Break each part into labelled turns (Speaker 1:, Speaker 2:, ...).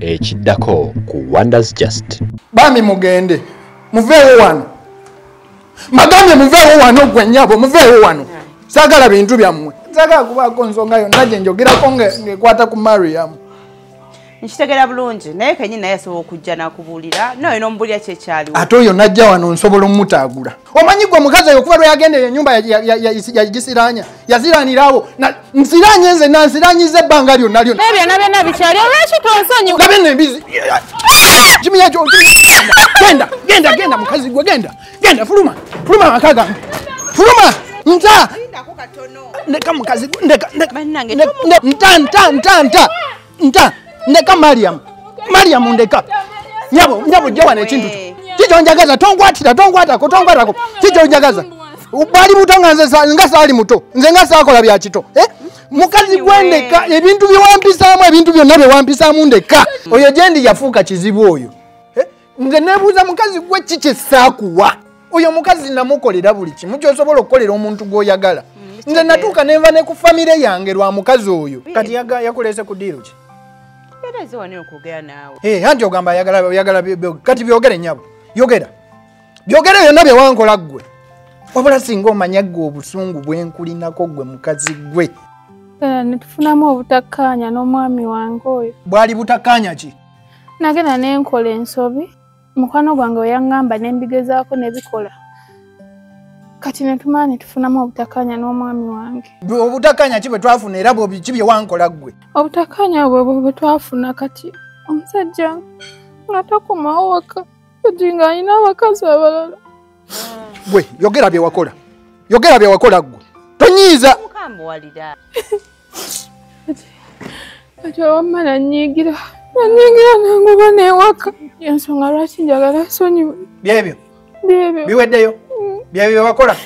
Speaker 1: Ekiddako ku Wonders Just.
Speaker 2: Bami mugende. Muveewo wano. Magamye muveewo wano gwe nnyabo muveewo wano. Sagala bintu byammwe. Sagala kubaako nsonga yonna gye njogerako ng'ekwata ku Mariam.
Speaker 3: Nkitegera bulungi naye kennyini naye asobola okujja n'akubuulira naye n'omubulira kyekyaliwo. Ate
Speaker 2: oyo najja wano nsobola omutaagula. Omanyi gwe omukazi oyo okuva lwe yagendera ennyumba yagisiraanya yaziraanirawo nsiraanye nze nansiraanyiza ebbanga lyonna lyonna.
Speaker 3: Byonna byonna bikyali olwaki tonsonyiwa.
Speaker 2: Labe n'embizi. Kimenya kyo genda mukazi gwe genda fuluma amaka gange fuluma nta ndeka mukazi ndeka nta ndeka Mariam ndeka nyabo jawa n'ekintu kijo njagaza tongwatako kijo njagaza bali mutonga nze nga sali muto nze nga sakola bya kito mukazi gwendeka ebintu byewampisaamu ebintu byonna byewampisaamu ndeka oyo gyendi yafuuka kizibu oyo nze nebuuza mukazi gwe kiki saakuwa oyo mukazi namukolera buli kimu ky'osobola okukolera omuntu gw'oyagala nze natuuka nenva ne ku famire yange lwa mukazi oyo kati yakulese ku diiro ki anti ogamba ayagala kati byogere nnyabo yogera byonna byewankola ggwe wabula singa omanya ggwe obusungu bwenkulinako ggwe mukazi gwe
Speaker 4: netufunamu obutakkaanya n'omwami wange oyo.
Speaker 2: Bwali butakkaanya ki?
Speaker 4: Nagenda nenkola ensobi mukwano gwange we yaŋŋamba ne mbigezaako ne bikola kati netumala netufunamu obutakkaanya n'omwami wange.
Speaker 2: Obutakkaanya ki bwe twafuna era ki bye wankola ggwe?
Speaker 4: Obutakkaanya bwe twafuna kati omusajja nga takomawo waka kati nga alina abakazi abalala.
Speaker 2: Gwe yogera bye wakola ggwe tonyiiza.
Speaker 4: Kati wamala nyigira nanguba newaka ensonga lwaki njagala nsonyiwe.
Speaker 2: Byebyo biweddeyo byebyo wakola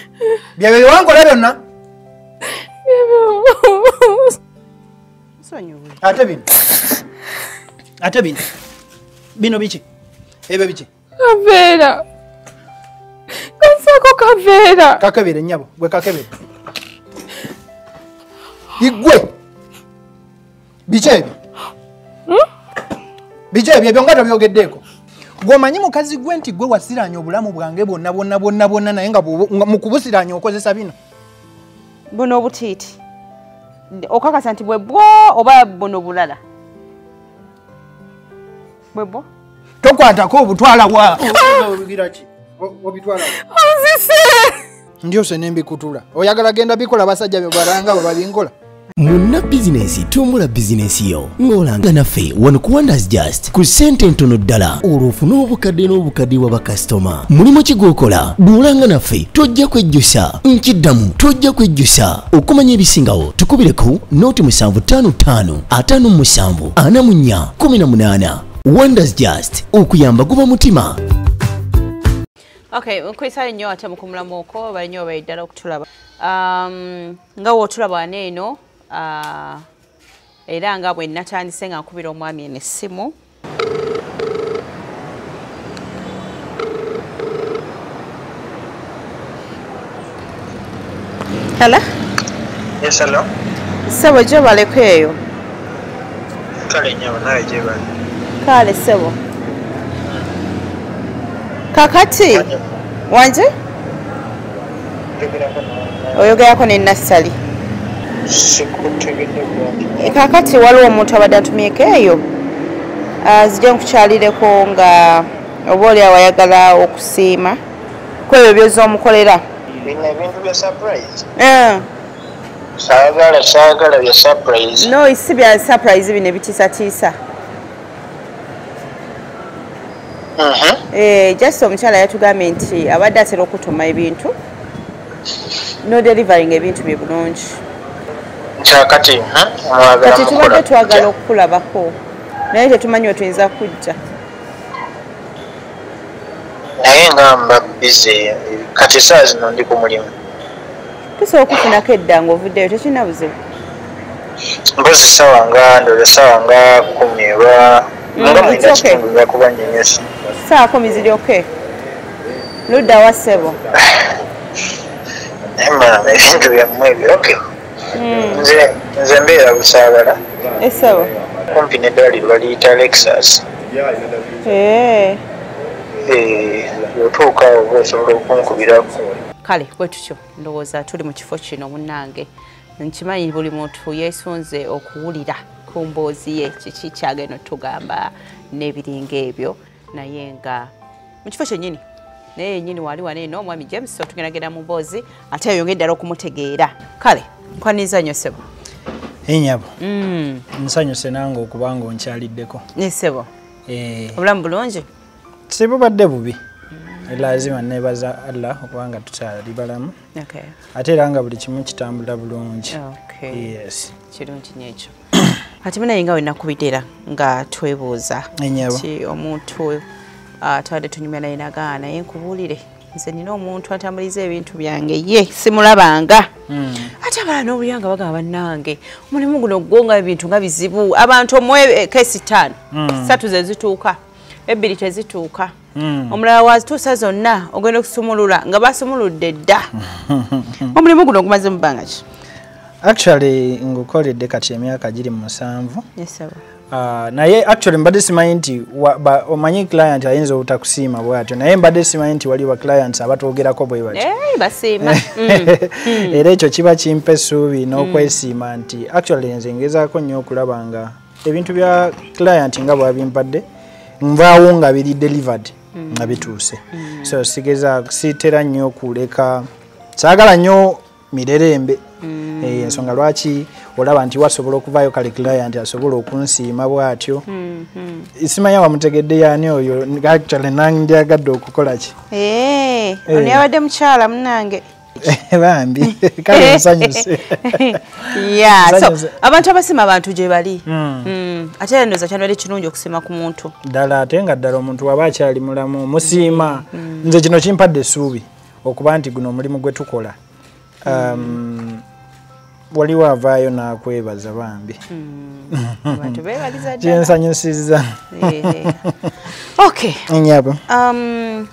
Speaker 2: byebyo byewankola byonna ate bino biki ebyo biki?
Speaker 4: Kaveera kansako kaveera
Speaker 2: kakebere nnyabo gwe kakebere igwe biki ebyo ebyo nga tobyogeddeeko gw'omanyi mukazi gwe nti gwe wasiraanya obulamu bwange bwonna naye nga mu kubusiraanya okozesa bino
Speaker 3: buno obutiiti okakasa nti bwebwo oba buno bulala bwebwo
Speaker 2: tokwatako obutwala wa ndyose nembikutula oyagala genda bikola basajja bye balanga bwe babinkola.
Speaker 5: Munna bizinesi tumbula bizinesi yo ng'olanga naffe wano ku Wonders Just ku ssente ntono ddala olwofuna n'obukadde bw'abakasitoma. Mulimu ki gw'okola bw'olanga naffe tojja kwejjusa nkiddamu tojja kwejjusa okumanya ebisingawo tukubireko nooti 755 57 44 18. Wonders Just okuyamba guba mutima.
Speaker 3: Okay, nkwesale nnyo ate mukumulamu okwo bali nnyo bayiddala okutulaba nga wootulaba waneeno era nga bwe natandise nga nkubira omwami eno essimu. Hello?
Speaker 6: Yes, hello.
Speaker 3: Sebo gye baleko eyo.
Speaker 6: Kale nnyo nawe gye bali.
Speaker 3: Kale sebo. Kakati wanje oyogerako ne Nassali. Kakati waliwo omuntu abadde atumyeko eyo zijja nkukyalireko nga oba oli awayagala okusiima ku ebyo by'ozza omukolera.
Speaker 6: Bino ebintu bya surprise? Saagala bya surprise.
Speaker 3: No, si bya surprise bino ebitiisatiisa. Just omukyala yatugambye nti abadde atera okutuma ebintu no delivering ebintu bye bulungi.
Speaker 6: Kati
Speaker 3: tubadde twagala okukulabako naye tetumanyi otuyinza kujja.
Speaker 6: Naye nga mba busy kati saa zino ndi ku mulimu.
Speaker 3: Tusobola okufunako edda ng'ovuddeyo tekirina buzibu.
Speaker 6: Mpozi sawa nga 10 oba nga mwenda kitundu lwakuba nnyonyesa.
Speaker 3: Saa 10 ziri okay? Ludda wa ssebo?
Speaker 6: Ebintu byammwe ebyo okay. Nze mbeera Busaabala.
Speaker 3: Essebo?
Speaker 6: kumpi n'eddwaliro baliyita Lexus. Otuuka oba osobola okunkubirako.
Speaker 3: Kale bwe tutyo ndowooza tuli mu kifo kino munnange nkimanyi buli muntu yeesunze okuwulira ku mboozi ye kiki kyagenda tugamba n'ebiringa ebyo naye nga mu kifo kyennyini naye yennyini wali waneeno omwami James otugendagenda mu mboozi ate yayongedde ddala okumutegeera kale nkwaniza nnyo ssebo
Speaker 2: Enyabo nsanyuse nange okuba ng'onkyaliddeko
Speaker 3: ssebo obulamu bulungi
Speaker 2: tebubadde bubi lazima nebaza Allah okubanga tukyali balamu ate era nga buli kimu kitambula bulungi yes
Speaker 3: kirungi nyekyo ate mina yinga wenakubitera nga twebuuza nti omuntu atwadde tunyumya naye nagaana naye nkubuulire nze nina omuntu atambuliza ebintu byange ye simulabanga ate abala n'obuyanga bagamba bannange omulimu guno gwonga ebintu nga bizibu abantu omuwe kesi 5 3 ze zituuka ebbiri tezituuka omulala wazituusa zonna ogenda okusumulula nga basumuludde dda omulimu guno gumaze mu bbanga ki
Speaker 2: actually ngukoledde kati emyaka giri 7 naye actually mbadde simanyi nti omanyi client ayinza obutakusiima bwatyo naye mbadde simanyi nti waliwo clients abatwogerako bwe batyo
Speaker 3: basiima
Speaker 2: era ekyo kiba kimpa essuubi n'okwesiima nti actually nze ngezaako nnyo okulaba nga ebintu bya client nga bwabimpadde nvaawo nga biri delivered nga bituuse so sitera nnyo kuleka saagala nnyo mirerembe ensonga lwaki olaba nti wasobola okuvaayo kale client asobola okunsiima bwatyo simanya wamutegedde yaani oyo actually nandyagadde okukola ki
Speaker 3: ono yabadde mukyala munnange
Speaker 2: bambi kale nsanyuse
Speaker 3: so abantu abasima abantu gye bali ate era ndowooza kyandibadde kirungi okusiima ku muntu
Speaker 2: ddala ate nga ddala omuntu waba akyali mulamu musiima nze kino kimpadde essuubi okuba nti guno omulimu gwe tukola waliwo avaayo n'akwebaza bambi kyensanyusizza enyabo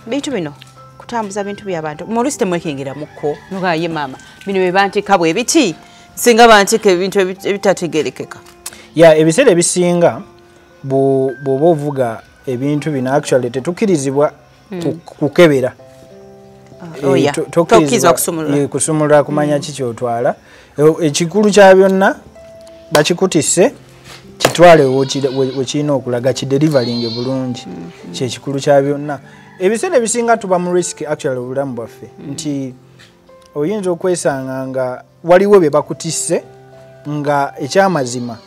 Speaker 3: bintu bino kutambuza bintu by'abantu mulusi temwekengeramuko nogaa ye maama bino bye bantika bwe biti singa bantika ebintu ebitategerekeka
Speaker 2: ebiseera ebisinga bw'oba ovuga ebintu bino actually tetukkirizibwa kukebera kusumulula kumanya kikyotwala ekikulu kya byonna bakikutisse kitwale wekirina okulaga kiderivalinge bulungi kyekikulu kya byonna ebiseera ebisinga tuba mu risk actually obulamu bwaffe nti oyinza okwesanga nga waliwo bye bakutisse nga ekyamazima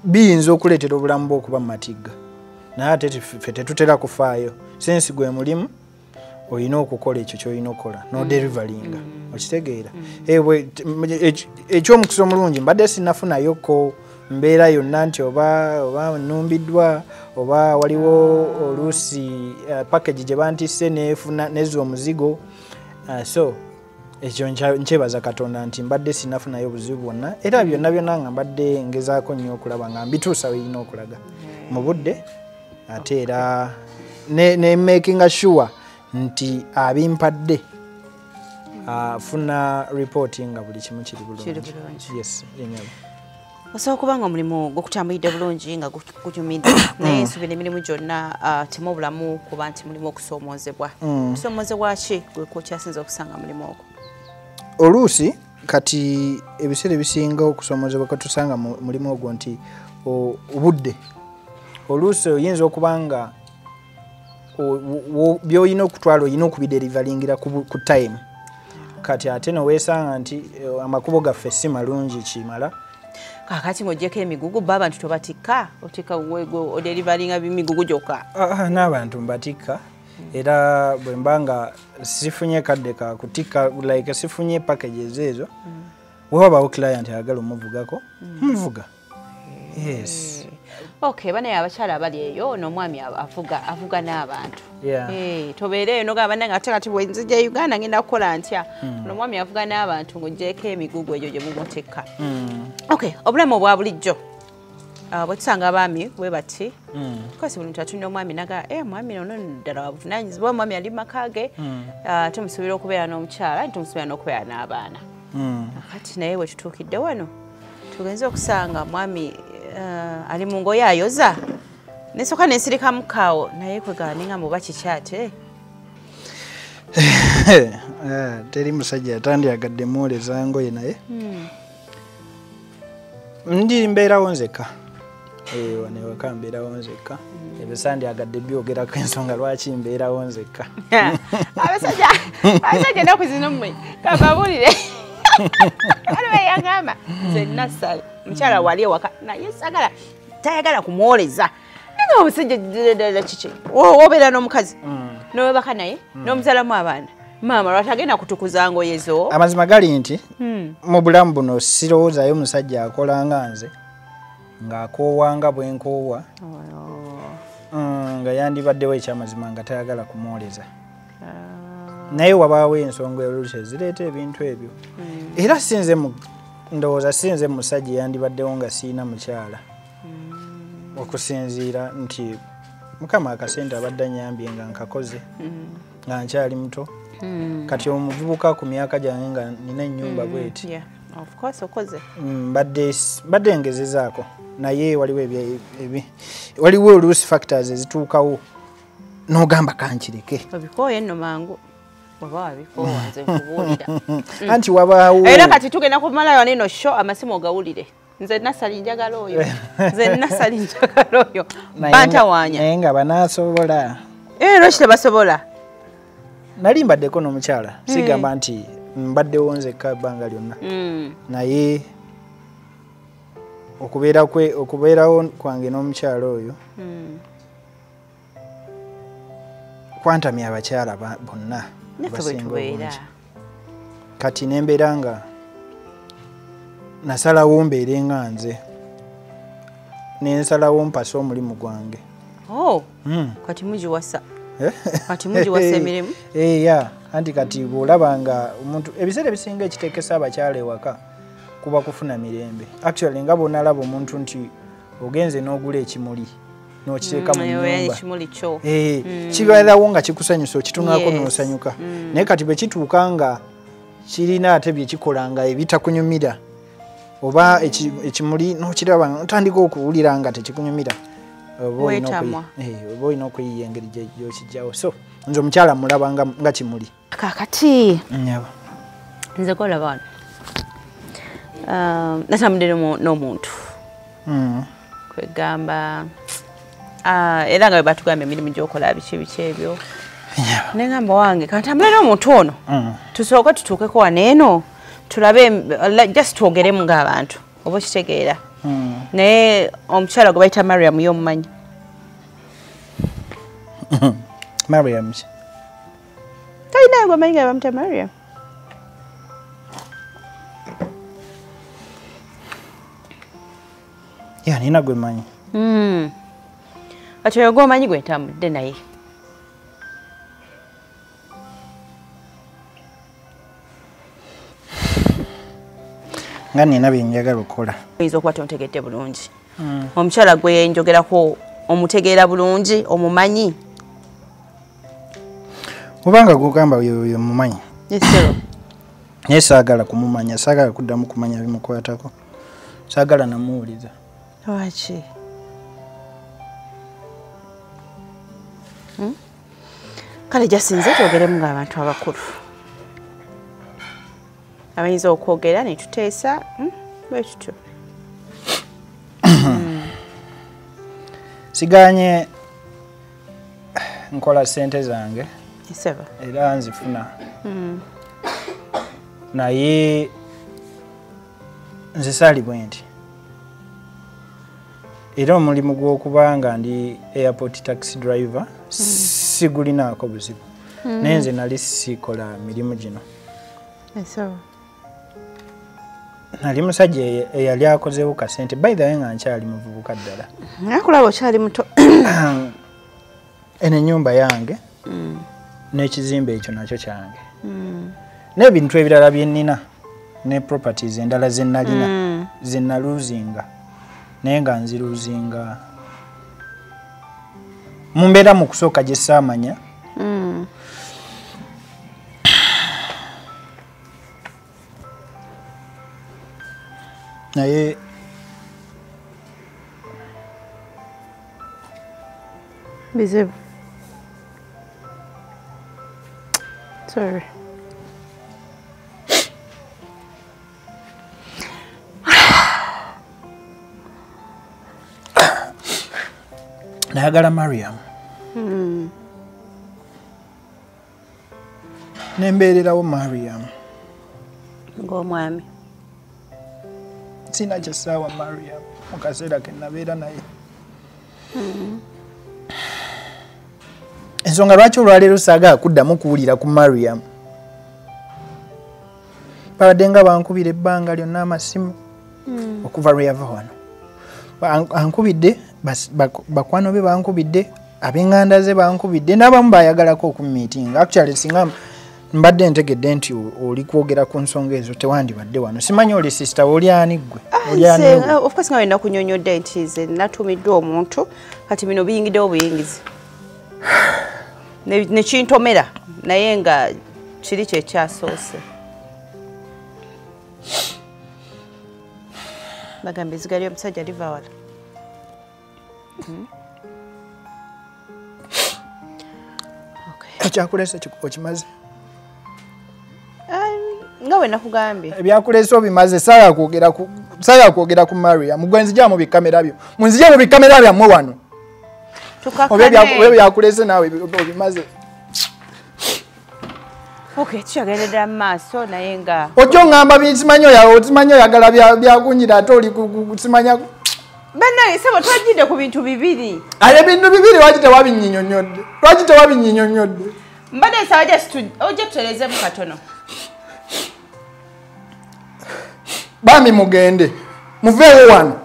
Speaker 2: biyinza okuleetera obulamu bw'okuba mu matigga naye ate ffe tetutera kufaayo sensi gwe mulimu oyina okukola ekyo kyolina okukola noderivalinga okitegeera ekyomukisa omulungi mbadde sinnafunayoko mbeera yonna nti oba nnumbiddwa oba waliwo oluusi package gye bantisse nezza omuzigo so ekyo nkyebaza Katonda nti mbadde sinnafunayo obuzibu bwonna era byonna byonna nga mbadde ngezaako nnyo okulaba nga mbituusa weerina okulaga mu budde ate era ne making sure nti abimpadde afuna reporting nga buli kimu kiri bulungi yes enyabo
Speaker 3: osobola okuba nga omulimu gwokutambulidde bulungi nga gunyumidde naye nsubira emirimu gyonna temu obulamu kuba nti mulimu okusoomoozebwa okusoomoozebwa ki gwe kwokyasinza okusanga mulimu ogwo
Speaker 2: oluusi kati ebiseera ebisinga okusoomoozebwa katusanga mulimu ogwo nti obudde oluusi oyinza okuba nga byolina okutwala olina okubiderivalingira ku time kati ate noweesanga nti amakubo gaffe si malungi kimala
Speaker 3: kakati ng'ogyeko emigugu ba abantu tobatikka otika oderivalinga emigugu gyokka
Speaker 2: n'abantu mbatikka era bwe mba nga sifunye kadde ka kutikka like sifunye packages ezo wewabawo client ayagala omuvugako muvuga yes
Speaker 3: okay banaye abakyala abali eyo n'omwami avuga n'abantu tobeereeyo nogamba nange ate kati bwe nzija Uganda ngenda kukola ntya n'omwami avuga n'abantu ng'ogyeko emigugu egyo gye mumutikka okay obulamu obwa bulijjo bwe tusanga abaami bwe bati kosi buli muntu atulina omwami naga mwami ono ddala wabuvunaanyizibwa omwami ali mu maka ge tumusuubira okubeera n'omukyala tumusuubira n'okubeera n'abaana kati naye bwe tutuukidde wano tugenze okusanga mwami ali mu ngoye ayoza nesoka nesirika mukaawo naye kweganinga muba kikyate
Speaker 2: teri musajja atandyagadde muwoleza ngoye naye ndi mbeerawo nzekka wanewaka mbeerawo nzekka ebyo sandyagadde byogerako ensonga lwaki mbeerawo nzekka
Speaker 3: abasajja ennaku zino mmwe kababulire aliwe yagamba nze nasale mukyala wali ewaka naye sagala tayagala kumwoleza nga omusajja kiki wobeera n'omukazi nowebaka naye n'omuzalamu abaana maama lwatagenda kutukuza ngoye zo
Speaker 2: amazima gali nti mu bulamu buno sirowoozayo musajja akola nga nze ng'akoowanga bwenkoowa nga yandibaddewo ekyamazima nga tayagala kumwoleza naye wabaawo ensonga oluusi ezireeta ebintu ebyo era sinze ndowooza sinze musajja yandibaddewo nga siina mukyala okusinziira nti mukama akasente abadde anyambye nga nkakoze nga nkyali muto kati omuvubuka ku myaka gyange nga nina ennyumba bweti mbadde ngezezaako naye waliwo oluusi factors ezituukawo n'ogamba kankireke
Speaker 3: obikooye nno mangu waba wabikoowa nze nkubuulira
Speaker 2: anti wabaawo
Speaker 3: era kati tugenda kumalayo nino sho amasimu ogawulire nze nasali njagala oyo bantawaanya
Speaker 2: naye nga banaasobola
Speaker 3: lwaki tebasobola
Speaker 2: nali mbaddeko n'omukyala sigamba nti mbaddewo nzekka ebbanga lyonna naye okubeerawo kwange n'omukyala oyo kwantamya abakyala bonna abasinga obungi kati nembeera nga nasalawo mbeere nga nze nensalawo mpasa omulimu gwange
Speaker 3: kati mugiwasa emirimu
Speaker 2: anti kati bw'olaba nga omuntu ebiseera ebisinga ekitekesa abakyala ewaka kuba kufuna mirembe actually nga bw'onalaba omuntu nti ogenze n'ogula ekimuli n'okiteeka mu nnyumba kibeerawo nga kikusanyusa okitunaako n'osanyuka naye kati bwe kituuka nga kirina ate bye kikola nga ebitakunyumira oba ekimuli n'okiraba ntandika okuwulira nga tekikunyumira oba olina okuyiiya engeri gy'okijjawo so nze omukyala mulaba nga kimuli
Speaker 3: kakati nze kolaba wano natambudde n'omuntu kwegamba era nga webatugamba emirimu gyokola biki ebyo negamba wange kantambule n'omuntu ono tusooke tutuukeko waneeno tulabe just twogeremu ng'abantu oba okitegeera naye omukyala gwe bayita Mariam y'omumanyi
Speaker 2: Mariam
Speaker 3: talinayo gwe manyi nga bamuta Mariam
Speaker 2: nina gwe manyi
Speaker 3: kati oyo gwomanyi gwe ntambudde naye
Speaker 2: nga nina byenjagala okukola
Speaker 3: oyinza okuba tontegedde bulungi omukyala gwe njogerako omutegeera bulungi omumanyi
Speaker 2: obanga gugamba oyo mumanyi naye saagala kumumanya saagala kuddamu kumanya bimukwatako saagala namuwuliza
Speaker 3: lwaki kale jasinze twogeremu ng'abantu abakulu abayinza okwogera netuteesa bwetutyo
Speaker 2: siganye nkola sente zange era nzifuna naye nzisaali bwe nti era omulimu gw'okuba nga ndi airport taxi driver sigulinaako buzibu naye nze nali sikola mirimu gino nali musajja eyali akozeewo kasente by the way nga nkyali muvubuka ddala
Speaker 3: nakulaba okyali muto
Speaker 2: eno ennyumba yange n'ekizimbe ekyo nakyo kyange n'ebintu ebirala bye nnina ne properties endala ze nalina ze naluzinga naye nga nziruzinga mu mbeera mu kusooka gye saamanya naye
Speaker 3: Bizibu. Sorry.
Speaker 2: Nayagala Mariam. Nembeererawo Mariam.
Speaker 3: Ng'omwami.
Speaker 2: Sina kyasaawa Mariam mu kaseera ke nabeera naye. Ensonga lwaki olwaleero saagala kuddamu kuwulira ku Mariam. Babadde nga bankubira ebbanga lyonna amasimu okuva lwe yava wano. Ankubidde bakwano be bankubidde, ab'enganda ze bankubidde, n'abamu bayagalako okumiitinga. Actually singa mbadde ntegedde nti oli kwogera ku nsonga ezo tewandibadde wano. Simanyi oli sister oli ani gwe?
Speaker 3: Of course nga wena kunyonyodde nti nze natumiddwa omuntu kati bino biyingiddewo buyingizi. Ne kintomera naye nga kiri kyekyasoose. Bagamba ezziga ly'omusajja liva wala.
Speaker 2: Ekyakuleese okimaze?
Speaker 3: Nga we nakugambye.
Speaker 2: Ebyakuleese obimaze saagala kwogera ku Mariam. Gwe nzija mu bikamera byo. Munzije mu bikamera byammwe wano. Oba byakuleese naawe obimaze.
Speaker 3: Okay, tukyagenda mu maaso naye nga
Speaker 2: ojja oŋŋamba simanyi oyagala byakunyira ate oli kusimanya.
Speaker 3: Bannaye sebo twajjidde ku bintu bibiri.
Speaker 2: Ebintu bibiri lwaki tewabinnyinnyonnyodde? Lwaki tewabinnyinnyonnyodde?
Speaker 3: Mbadde nsaba ojja tutereezemu katono.
Speaker 2: Bami mugende. Muveewo wano.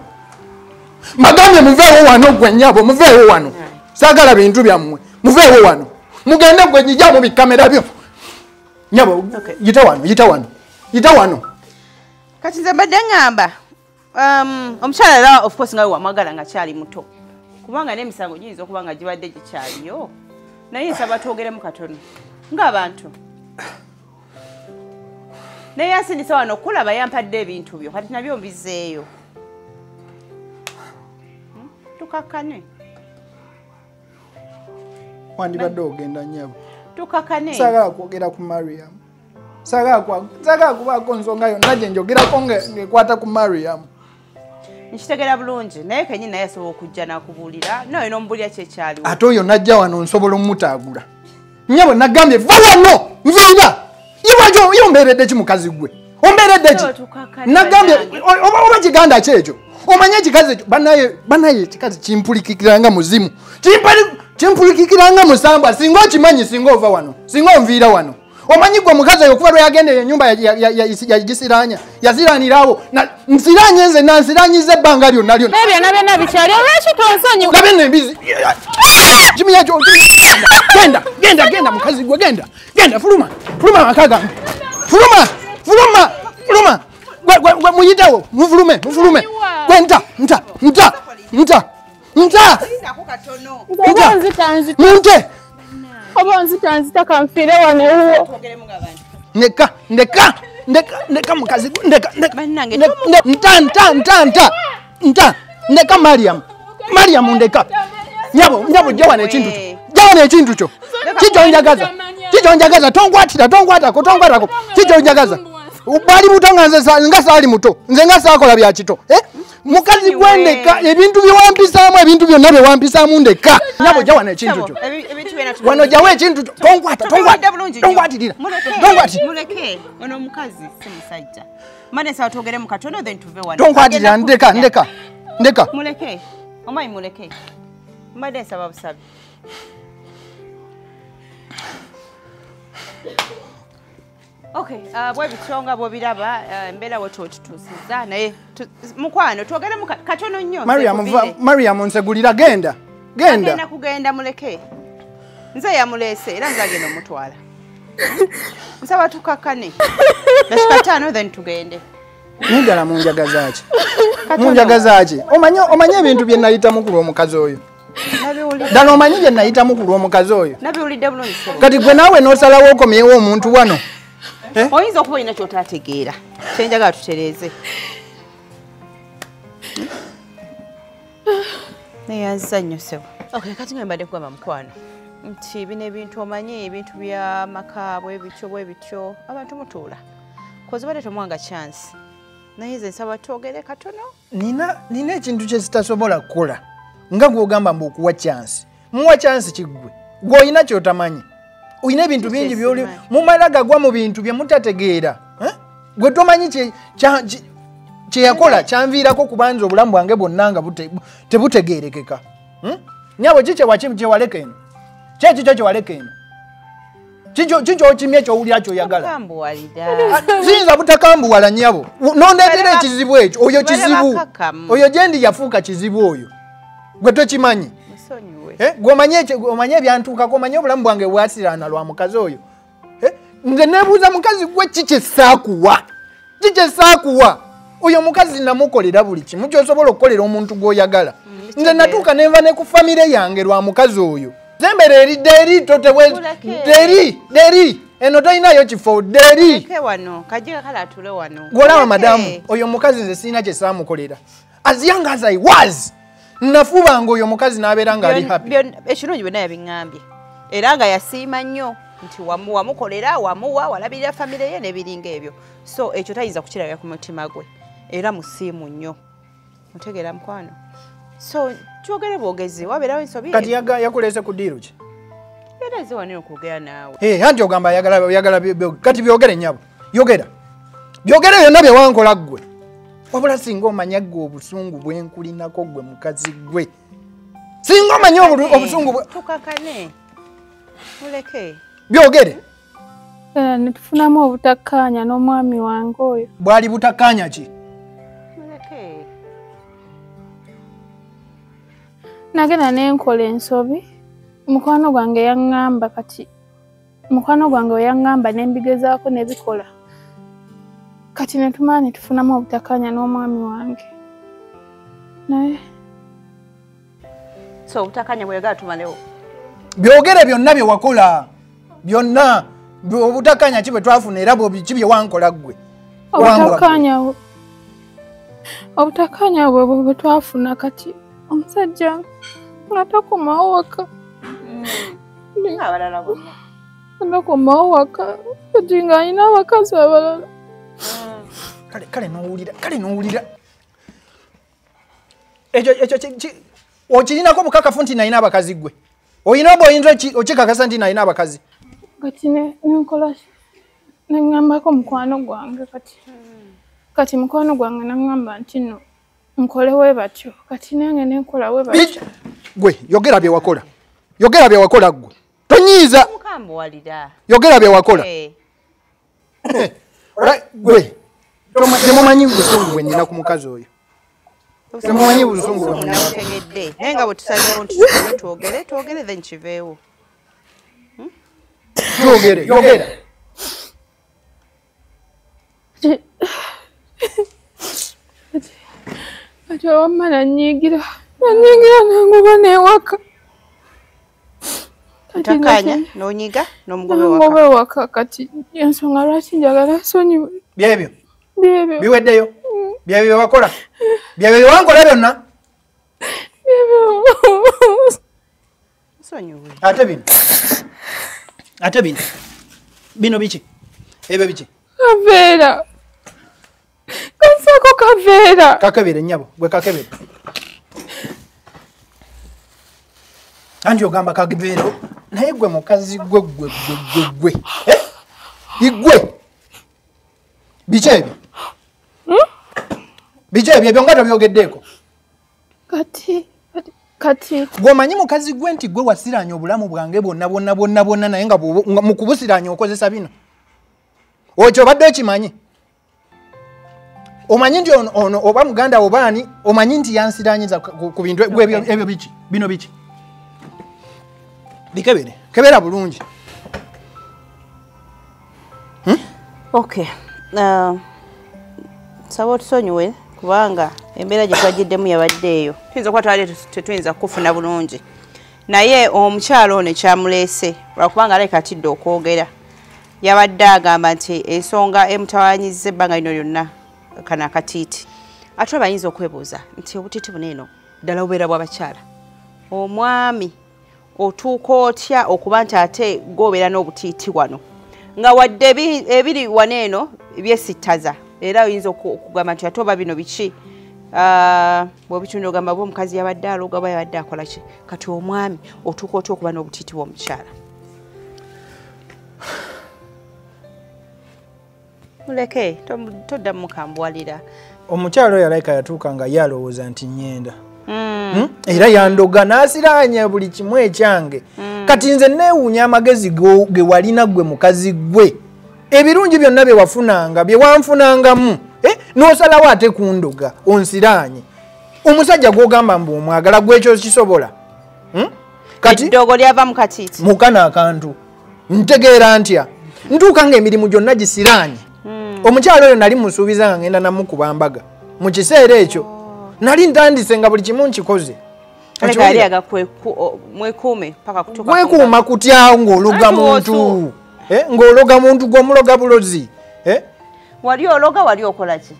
Speaker 2: Magambye muveewo wano gwe nnyabo, muveewo wano. Saagala bintu byammwe. Muveewo wano. Mugende gwe nnyija mu bikamera byo. Nyabo, yita wano.
Speaker 3: Kati nze mbadde ngamba omukyala era of course nga we wamwagala nga kyali muto. Kubanga n'emisango giyinza okuba nga gibadde gikyaliyo. Naye nsaba twogeremu katono. Ng'abantu. Naye asindisa wano okulaba yampadde ebintu byo. Kati nabyo mbizeeyo. Tukakkane.
Speaker 2: Wandibadde ogenda nnyabo.
Speaker 3: Tukakane.
Speaker 2: Saagala kwogera ku Mariam. Saagala kubaako nsonga yonna gye njogerako ng'ekwata ku Mariam.
Speaker 3: Nkitegera bulungi naye kenyini naye asobola okujja n'akubuulira nawe n'omubulira kyekyaliwo.
Speaker 2: Ate oyo najja wano nsobola omutaagula. Nnyabo nagambye va wano nviira. Ye ombeeredde ki mukazi gwe? Ombeeredde ki? Nagambye oba kiganda kyekyo. Omanye ekikazi ekyo bannaye ekikazi kimpulikikiranga muzimu. Kimpulikikiranga musambwa singa okimanyi singa ova wano. Singa onviira wano. Omanyi gwe mukazi oyo okuva lwe yagenda ennyumba yagisiraanya. Yaziraanirawo. Nsiraanye nze nansiraanyiza ebbanga lyonna lyonna.
Speaker 4: Byonna bikyali olwaki tonsonyiwa?
Speaker 2: Labe n'embizi. Kimenya kyo. Genda mukazi gwe genda fuluma amaka gange. Fuluma. Gwe muyitewo mufulume. Gwe nta. Munte.
Speaker 4: Oba nzita kanfire wano.
Speaker 2: Ndeka mukazi ndeka Mariam ndeka. Nyabo jawana ekintu kyo. Kijonjagaza tongwatako. Kijonjagaza. Bali muto nga saali muto. Nze nga saakola bya kito. Mukazi gwendeka ebintu byewampisaamu ebintu byonna byewampisaamu ndeka. Nyabo jawana ekintu kyo. Wano jawe ekintu kyo. Tongwatirira.
Speaker 3: Muleke. Ono mukazi si musajja. Mane sawa togere mu katono then tuve wano.
Speaker 2: Tongwatirira ndeka.
Speaker 3: Muleke. Omayi muleke. Mbadde nsaba busabi. Okay, bwe bitonga bwe biraba embeera we tutuusiza naye mukwano twogere mu katono nnyo.
Speaker 2: Mariam nsegulira genda.
Speaker 3: Agenda kugenda muleke. Nze yamuleese era nze agenda omutwala. Nsaba tukakkane. Dakika 5 then tugende.
Speaker 2: Nigala munjagaza ki? Omanye ebintu bye nayitamu ku lw'omukazi oyo. Ddala omanyi bye nayitamu ku lw'omukazi oyo.
Speaker 3: Nabiwulidde bulungi.
Speaker 2: Kati gwe naawe n'osalawo okomyewo omuntu wano.
Speaker 3: Oyinza okuba olina ky'otaategeera. Kyenjagala tutereeze. Naye azza nnyo ssebo. Okay, kati ngembadde kugamba mukwano nti bino ebintu omanyi ebintu bya makabwe bityo abantu mutuula kozi bade tomwanga chance naye nze nsaba twogere katono
Speaker 2: nina ekintu kye sitasobola kukola nga gw'ogamba mbu okuwa chance muwa chance kiggwe gw'olina kyotamanyi oyina ebintu bingi byoli mumala gagwa mu bintu bye mutategeera gwe tomanyi kye yakola kyanviirako kubanza obulamu bwange bwonna nga tebutegeerekeka nyabo kye waleka eno kyekikyo kye waleka eno kikyo okimye kyowulira kyoyagala ziyinza butakambuwala nyabo nondeetera ekizibu ekyo oyo kizibu oyo gyendi yafuuka kizibu oyo gwe tokimanyi gwomanye ebyantuukako omanye obulamu bwange bwasiraana lwa mukazi oyo nze nebuuza mukazi gwe kikyesaakuwa oyo mukazi namukolera buli kimu kyosobola okukolera omuntu gw'oyagala nze natuuka nenva ne ku famire yange lwa mukazi oyo zembere eri deri totewezi deri eno toyinayo kifo deri gwolaba madamu oyo mukazi nze sirina kye saamukolera as young as I was nafubanga oyo mukazi n'abeera nga ali happy
Speaker 3: ekirungi byonna yabiŋŋambye era nga yasiima nnyo nti wamukolera wamuwa walabirira famire ye n'ebiringa ebyo so ekyo tayinza kukirabira ku mutima gwe era musiimu nnyo mutegeera mukwano so twogere bwogezi wabeerawo ensobi
Speaker 2: kati yakuleese ku diiru ki
Speaker 3: era eze wanene okwogera naawe
Speaker 2: anti ogamba yagala kati byogere nyabo byogere byonna bye wankola ggwe wabula singa omanya ggwe obusungu bwenkulinako ggwe mukazi gwe singa omanya obusungu bwe
Speaker 3: tukakane muleke
Speaker 2: byogere
Speaker 4: netufunamu obutakkaanya n'omwami wange oyo
Speaker 2: bwali butakkaanya ki
Speaker 3: muleke
Speaker 4: nagenda nenkola ensobi mukwano gwange yaŋŋamba kati mukwano gwange weyaŋŋamba nembigezaako nebikola kati netumala netufunamu obutakkaanya n'omwami wange naye
Speaker 3: so obutakkaanya bweyagala tumalewo
Speaker 2: byogere byonna bye wakola byonna obutakkaanya ki bwe twafuna era ki bye wankola ggwe
Speaker 4: obutakkaanya bwe bwe twafuna kati omusajja nga takomawo waka takomawo waka kati nga alina abakazi abalala
Speaker 2: kale nowulira ekyo okirinako bukakafu nti nalina abakazi gwe oyina oba oyinza okikakasa nti nalina abakazi
Speaker 4: kati nenkola neŋŋambako mukwano gwange kati mukwano gwange naŋŋamba nti no nkole we batyo kati nange nenkola we batyo
Speaker 2: gwe yogera bye wakola gwe tonyiiza yogera bye wakola gwe temumanyi busungu bwe nnina ku mukazi oyo temumanyi busungu bwe
Speaker 3: naye nga bwe tusalirawo nti twogere then kiveewo
Speaker 2: yogera
Speaker 4: kati owamma nanyiigira nangoba newaka
Speaker 3: takanya nonyiga
Speaker 4: nomugobe waka kati ensonga lwaki njagala nsonyiwe
Speaker 2: byebyo biweddeyo byebyo wakola byebyo byewankola byonna ate bino biki ebyo biki
Speaker 4: kaveera kansako kaveera
Speaker 2: kakebere nnyabo gwe kakebere anti ogamba kaveera naye gwe mukazi gwe igwe biki ebyo ebyo nga tobyogeddeeko
Speaker 4: kati
Speaker 2: gwomanyi mukazi gwe nti gwe wasiranya obulamu bwange bwonna naye nga mukubusiranya okozesa bino okyo obadde okimanyi omanyi nti ono oba muganda obaani omanyi nti yansiranyiza ku bintu ebyo biki bino biki bikebere kebera bulungi
Speaker 3: okay saba otusonyiwe kubanga embeera gye twagiddemu yabadde eyo tuyinza okuba twali tetuyinza kukufuna bulungi naye omukyalo ono ekyamuleese lwakubanga alabika atidde okwogera yabadde agamba nti ensonga emutawanyiza ebbanga lino lyonna kano akatiiti ate bayinza okwebuuza nti obutiiti buno eno ddala obubeera bw'abakyala omwami otuuka otya okuba nti ate gobeera n'obutiiti wano nga wadde ebiri waneeno byesittaza era oyinza okugamba nti ate oba bino biki bw'obitunda ogamba bwe omukazi yabadde aloga oba yabadde akola ki kati omwami otuuka otya okuba n'obutiiti bw'omukyala muleke toddamu mukambwalira
Speaker 2: omukyala oyo alayika yatuuka nga yalowooza nti nyenda era yandoga n'asiraanya buli kimu ekyange kati nze neewuunya amagezi ge walina gwe mukazi gwe ebirungi byonna bye wafunanga bye wanfunangamu n'osalawo ate kundoga onsiraanye omusajja gw'ogamba mbu omwagala gw'ekyo kisobola kati
Speaker 3: eddogo lyava mu katiiti
Speaker 2: mukana akantu ntegeera ntya ntuuka ng'emirimu gyonna gisiraanye omukyalo oyo nali musuubiza nga ngenda namukuba mbaga mu kiseera ekyo nali ntandise nga buli kimu nkikoze mwekuuma kutya ng'ologa muntu ng'ologa muntu gw'omuloga bulozi
Speaker 3: wali ologa wali okola ki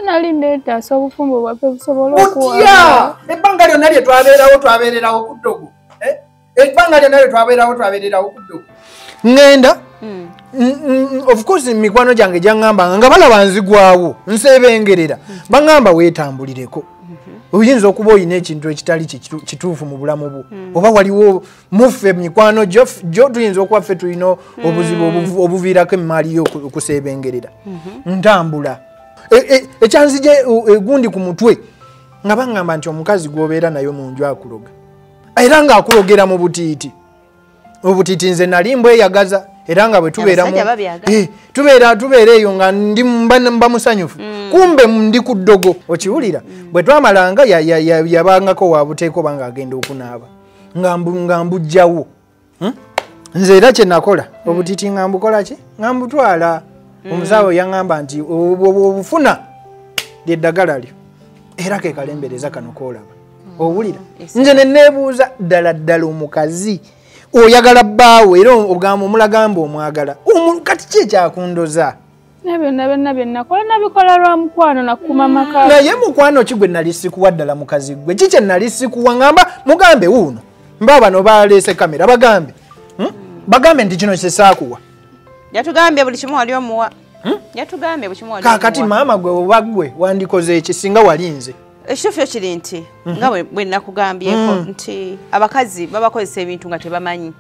Speaker 4: nali ndeetaasa obufumbo bwaffe busobola
Speaker 2: okutya ebbanga lyonna lye twabeererawo ku ddogo ebbanga lyonna lye twabeererawo ku ddogo ŋŋenda of course mikwano gyange gyaŋŋambanga nga balaba nzigwawo nsebengerera baŋŋamba weetambulireko oyinza okuba olina ekintu ekitali kituufu mu bulamu bwo oba waliwo muffe mikwano gyo tuyinza okuba ffe tulina obuzibu obuviirako emaali yo okusebengerera ntambula ekyanzije egundi ku mutwe nga baŋŋamba nti omukazi gw'obeera nayo mu nju akuloga era ng'akulogera mu butiiti obutiiti nze nali mbweyagaza era nga bwe tubeera eyo nga mba musanyufu kumbe ndi ku ddogo okiwulira bwe twamalanga yabangako wabuteeko oba ng'agenda okunaaba nga mbujjawo nze era kye nakola obutiiti nga mbukola ki nga mbutwala omusawo yaŋŋamba nti obufuna lyeddagala lyo era ke kalembereza kano koolaba owulira nze ne neebuuza ddala omukazi oyagala bbaawe era ogamba omulagamba omwagala kati ki ekyakundoza
Speaker 4: byonna byennakola nabikola lwa mukwano nakuma maka
Speaker 2: naye mukwano ki gwe nali sikuwa ddala mukazi gwe ki kye nali sikuwa ŋŋamba mugambe wuuno mba bano baleese kamera bagambe nti kino kyesaakuwa
Speaker 3: yatugambye buli kimu wali omuwa yatugambye buli kimu wali
Speaker 2: kakati maama gwe oba gwe wandikoze eki singa walinze
Speaker 3: ekituufu kiri nti nga bwe nakugambyeko nti abakazi babakozesa ebintu nga tebamanyi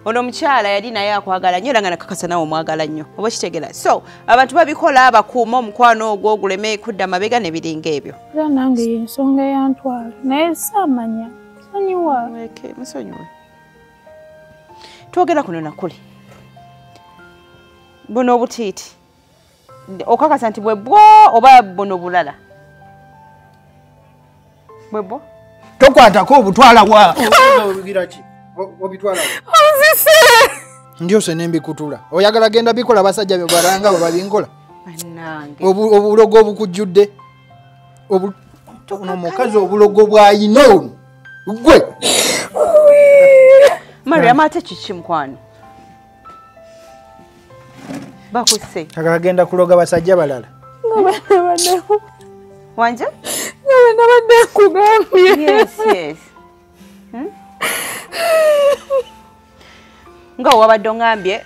Speaker 3: ono omukyala yali naye akwagala nnyo era nga nakakasa nawe omwagala nnyo oba kitegera so abantu babikola bakuuma omukwano ogwo guleme kudda mabega nebiringa ebyo
Speaker 4: era nange yensonga eyantwala naye saamanya sonyiwa
Speaker 3: musonyiwe twogera kuno nakuli buno obutiiti okakasa nti bwebwo oba buno bulala bwebwo
Speaker 2: tokwatako obutwala bwa ndyose nembikutula oyagala genda bikola basajja bebalanga babinkola obulogo obukujjudde omukazi obulogo bwayina ono gwe
Speaker 3: Mariam ate kiki mukwano bakuse
Speaker 2: agala genda kuloga basajja balala
Speaker 3: wanje
Speaker 4: nabadde kugambye
Speaker 3: yes nga wabadde ongambye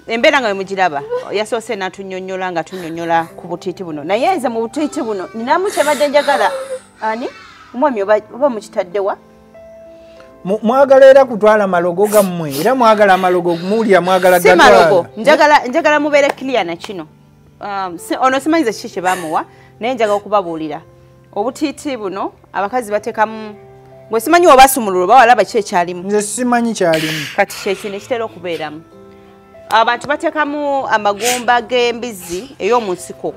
Speaker 3: embeera nga wemugiraba yasoose natunyonyola nga tunyonyola ku butiiti buno naye nze mu butiiti buno ninamu kyebadde njagala ani omwami oba mukitaddewa
Speaker 2: mwagala era kutwala malogo gammwe era mwagala amalogo muulya mwagala
Speaker 3: si malogo njagala mubeere clear na kino ono simanyize kiki kye bamuwa naye njagala okubabuulira obutiiti buno abakazi batekamu gwe simanyi obasumulula bawalaba ki ekyalimu
Speaker 2: nze simanyi kyalimu
Speaker 3: kati kyekino ekitera okubeeramu abantu batekamu amagumba g'embizi ey'omunsiko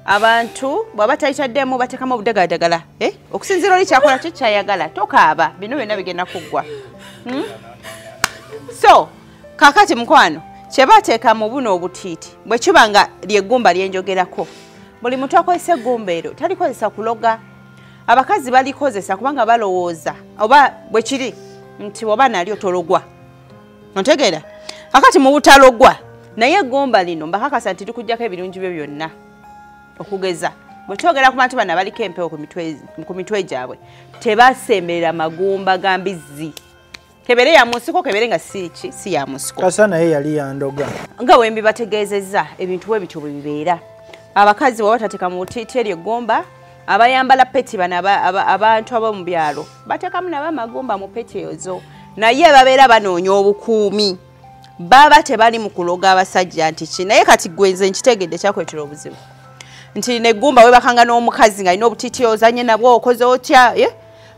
Speaker 3: abantu bwaba tayitaddemu batekamu obudagadagala okusinziira oli kyakola ki kyayagala tokaaba bino byonna bigenda kuggwa so kakati mukwano kyebateekamu buno obutiiti bwe kiba nga lyeggumba lyenjogerako buli muntu akozesa eggumba eryo talikozesa kuloga abakazi balikozesa kubanga balowooza oba bwe kiri nti oba nalyo tologwa ontegeera kakati mu butalogwa naye eggumba lino mbakakasa nti likujjako ebirungi byo byonna okugeza bwetwogera ku bantu bano abaliko empewo ku mitwe gyabwe tebasemberera magumba ga mbizzi kebere ya musiko kebere nga si ya musiko
Speaker 2: kasana ye yali yandoga
Speaker 3: nga wembi bategeezezza ebintu bwe bityo bwe bibeera abakazi bwe batateka mu butiiti eryo eggomba abayambala peti bano abantu ab'omu byalo batekamu nabo amagumba mu peti ezo naye babeera banoonya obukuumi baba tebali mu kuloga abasajja nti ki naye kati gwenze nkitegedde kyakwetera obuzibu nti neggumba webakanga n'omukazi nga alina obutiiti ozanye nabwo okoze otya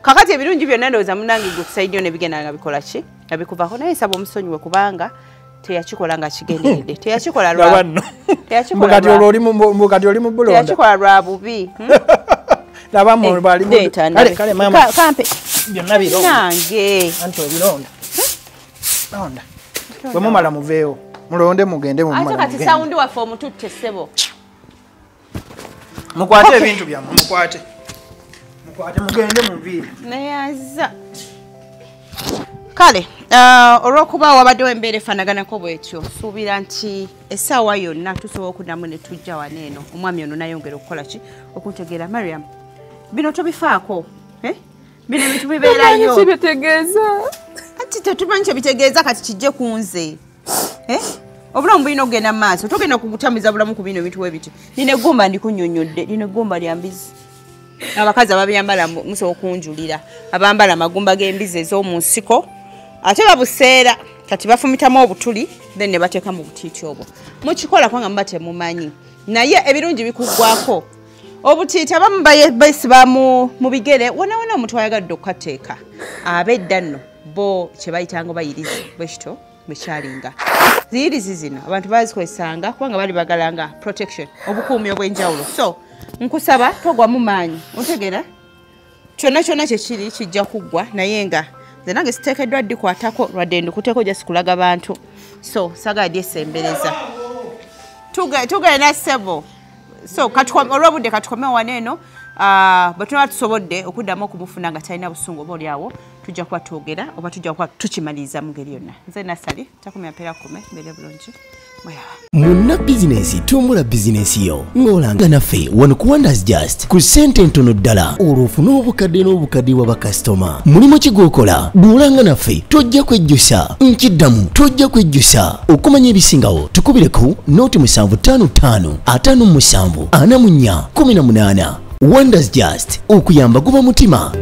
Speaker 3: kakati ebirungi byonna ndowooza munange gwe kusaidiyo ne bigenda nga bikola ki nga bikuvako naye nsaba omusonyiwe kubanga teyakikola nga kigenderedde teyakikola lwa bubi kampe
Speaker 2: byonna
Speaker 3: nange
Speaker 2: anti obironda londa bwe mumala muveewo mulonde mugende
Speaker 3: ate kati sawundi waffe omututte ssebo
Speaker 2: mukwate ebintu byammwe mukwate mugende muviire
Speaker 3: nayaza kale olw'okuba wabaddewo embeera efaanaganako bwetyo suubira nti essaawa yonna tusobola okuddamu ne tujja wano eno omwami ono nayongera okukola ki okuntegeera Mariam bino tobifaako bino bintu bibeerayo anti tetumanyi kyebitegeeza kati kijje ku nze obulamu bulina okugenda mu maaso togenda kugutamiza bulamu ku bino ebintu webityo lino eggumba ndikunnyonnyodde lino eggumba lya mbizi abakazi ababyambala musobola okunjulira abambala amagumba g'embizi ez'omu nsiko ate babuseera kati bafumitamu obutuli then ne bateeka mu butiiti obwo mukikola kubanga muba temumanyi naye ebirungi bikuggwako obutiiti abamu besiba mu bigere wona omuntu ayagadde okukateeka ab'edda nno bo kye bayitanga bayirizi bwekito bwekyalinga ziyirizi zino abantu bazikozesanga kubanga bali bagalanga protection obukuumi obw'enjawulo so nkusaba togwa mu maanyi otegera kyonna kyonna kyekiri kijja kuggwa naye nga nze nange siteekeddwa ddikwatako lwadde ndikuteeko gya sikulaga bantu so sagala dyesembereza tugenda ssebo so olw'obudde katukomewo wano eno bwe tunaba tusobodde okuddamu okumufuna nga talina busungu oba oliawo tujja kuba twogera oba tujja kuba tukimaliriza mu ngeri yonna nze nasali 10 mbere bulungi
Speaker 5: Munna bizinesi tumbula bizinesi yo ng'olanga naffe wano ku Wonders Just ku ssente ntono ddala olw'ofuna obukadde wa bakasitoma mulimu kigwokola duulanga naffe tojja kwejjusa nkiddamu tojja kwejjusa okumanya ebisingawo tukubire ku noti 755 57 44 18 Wonders Just okuyamba guba mutima